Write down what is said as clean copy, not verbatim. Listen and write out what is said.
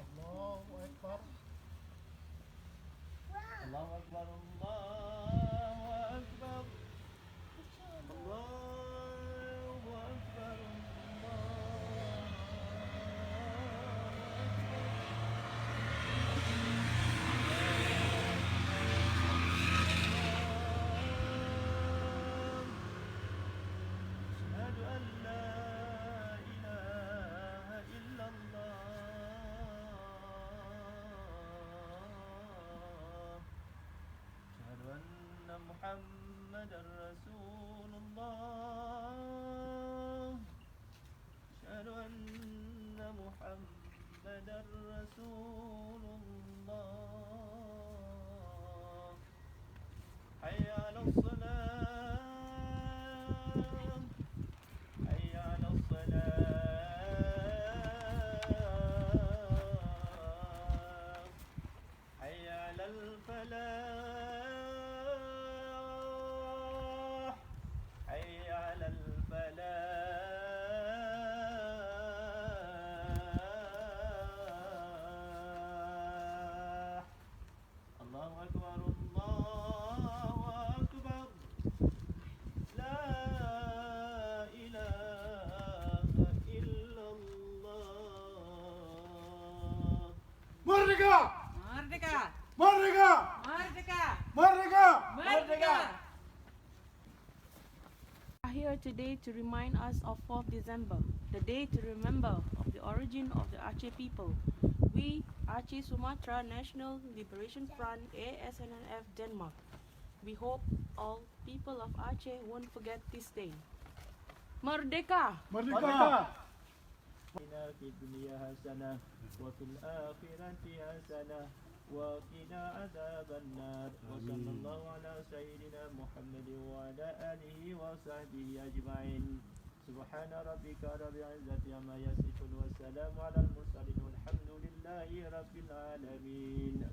Allahu Akbar. Allahu Akbar, Allahu Akbar, Allahu Akbar, أشهد أن لا إله إلا الله، أشهد أن محمدا رسول الله، أشهد أن محمدا رسول الله، حي على الصلاة، حي على الصلاة، حي على الفلاح، حي على الفلاح. الله أكبر، الله أكبر، لا إله إلا الله. Merdeka! Merdeka! Merdeka! Merdeka! Merdeka! Merdeka! Are here today to remind us of 4th December, the day to remember of the origin of the Aceh people. We, Aceh Sumatra National Liberation Front, ASNNF Denmark, we hope all people of Aceh won't forget this day. Merdeka! Merdeka! آتنا في الدنيا حسنة وفي الآخرة حسنة وقنا عذاب النار وصلى الله على سيدنا محمد وعلى آله وصحبه أجمعين سبحان ربك رب العزة عما يصفون والسلام على المرسلين والحمد لله رب العالمين.